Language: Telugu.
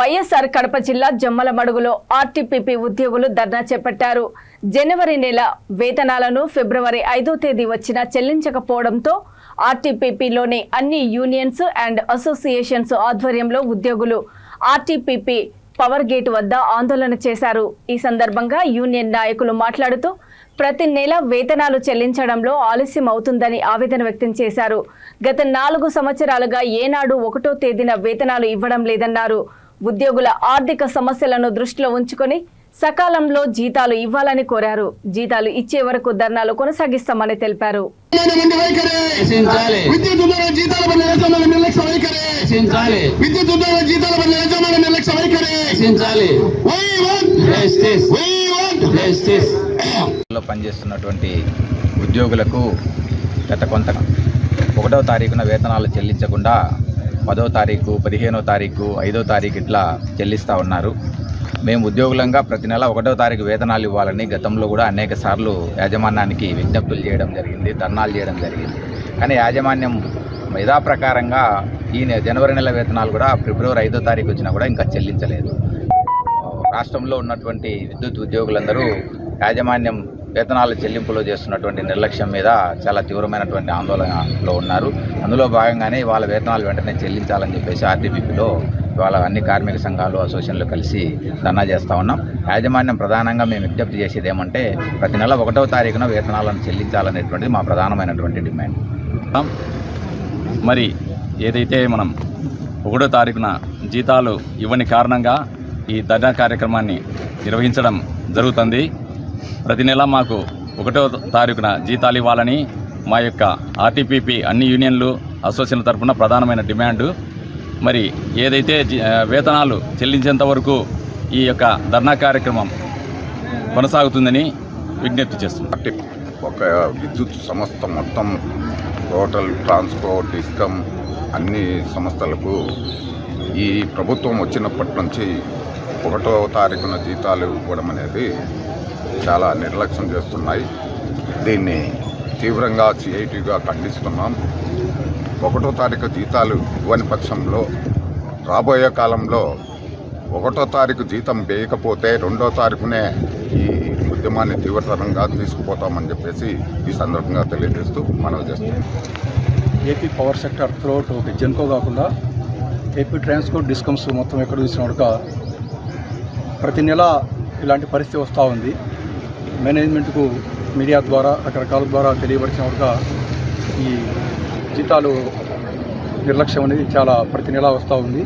వైఎస్ఆర్ కడప జిల్లా జమ్మలమడుగులో ఆర్టీపీపీ ఉద్యోగులు ధర్నా చేపట్టారు. జనవరి నెల వేతనాలను ఫిబ్రవరి 5వ తేదీ వచ్చినా చెల్లించకపోవడంతో ఆర్టీపీపీలోని అన్ని యూనియన్స్ అండ్ అసోసియేషన్స్ ఆధ్వర్యంలో ఉద్యోగులు ఆర్టీపీపీ పవర్ గేట్ వద్ద ఆందోళన చేశారు. ఈ సందర్భంగా యూనియన్ నాయకులు మాట్లాడుతూ ప్రతి నెల వేతనాలు చెల్లించడంలో ఆలస్యం అవుతుందని ఆవేదన వ్యక్తం చేశారు. గత 4 సంవత్సరాలుగా ఏనాడు 1వ తేదీన వేతనాలు ఇవ్వడం లేదన్నారు. ఉద్యోగుల ఆర్థిక సమస్యలను దృష్టిలో ఉంచుకొని సకాలంలో జీతాలు ఇవ్వాలని కోరారు. జీతాలు ఇచ్చే వరకు ధర్నాలు కొనసాగిస్తామని తెలిపారు. పనిచేస్తున్నటువంటి ఉద్యోగులకు గత కొంత 1వ తారీఖున వేతనాలు చెల్లించకుండా 10వ తారీఖు, 15వ తారీఖు, 5వ తారీఖు ఇట్లా చెల్లిస్తూ ఉన్నారు. మేము ఉద్యోగులంగా ప్రతి నెల 1వ తారీఖు వేతనాలు ఇవ్వాలని గతంలో కూడా అనేక సార్లు యాజమాన్యానికి విజ్ఞప్తులు చేయడం జరిగింది, ధర్నాలు చేయడం జరిగింది. కానీ యాజమాన్యం యథాప్రకారంగా ఈ జనవరి నెల వేతనాలు కూడా ఫిబ్రవరి 5వ తారీఖు వచ్చినా కూడా ఇంకా చెల్లించలేదు. రాష్ట్రంలో ఉన్నటువంటి విద్యుత్ ఉద్యోగులందరూ యాజమాన్యం వేతనాల చెల్లింపులో చేస్తున్నటువంటి నిర్లక్ష్యం మీద చాలా తీవ్రమైనటువంటి ఆందోళనలో ఉన్నారు. అందులో భాగంగానే వాళ్ళ వేతనాలు వెంటనే చెల్లించాలని చెప్పేసి ఆర్టీపీపీలో ఇవాళ అన్ని కార్మిక సంఘాలు, అసోసియేషన్లు కలిసి ధర్నా చేస్తూ ఉన్నాం. యాజమాన్యం ప్రధానంగా మేము విజ్ఞప్తి చేసేది ఏమంటే ప్రతి నెల 1వ తారీఖున వేతనాలను చెల్లించాలనేటువంటిది మా ప్రధానమైనటువంటి డిమాండ్. మరి ఏదైతే మనం 1వ తారీఖున జీతాలు ఇవ్వని కారణంగా ఈ ధర్నా కార్యక్రమాన్ని నిర్వహించడం జరుగుతుంది. ప్రతి నెల మాకు 1వ తారీఖున జీతాలు ఇవ్వాలని మా యొక్క ఆర్టీపీపీ అన్ని యూనియన్లు, అసోసియేషన్ల తరఫున ప్రధానమైన డిమాండు. మరి ఏదైతే వేతనాలు చెల్లించేంత వరకు ఈ యొక్క ధర్నా కార్యక్రమం కొనసాగుతుందని విజ్ఞప్తి చేస్తున్నాం. ఒక విద్యుత్ సంస్థ మొత్తం టోటల్ ట్రాన్స్పోర్ట్, డిస్కమ్ అన్ని సంస్థలకు ఈ ప్రభుత్వం వచ్చినప్పటి నుంచి 1వ తారీఖున జీతాలు ఇవ్వడం అనేది చాలా నిర్లక్ష్యం చేస్తున్నాయి. దీన్ని తీవ్రంగా సిఐటిగా ఖండిస్తున్నాం. 1వ తారీఖు జీతాలు ఇవ్వని పక్షంలో రాబోయే కాలంలో 1వ తారీఖు జీతం వేయకపోతే 2వ తారీఖునే ఈ ఉద్యమాన్ని తీవ్రతరంగా తీసుకుపోతామని చెప్పేసి ఈ సందర్భంగా తెలియజేస్తూ మనవి చేస్తున్నాం. ఏపీ పవర్ సెక్టర్ త్రూఅవుట్ ఒక జెన్కో కాకుండా ఏపీ ట్రాన్స్పోర్ట్ డిస్కమ్స్ మొత్తం ఎక్కడ చూసినట్టుగా ప్రతి నెల ఇలాంటి పరిస్థితి వస్తూ ఉంది. మేనేజ్మెంట్కు మీడియా ద్వారా రకరకాల ద్వారా తెలియపరిచినట్టుగా ఈ జీతాలు నిర్లక్ష్యం అనేది చాలా ప్రతి నెల వస్తూ ఉంది.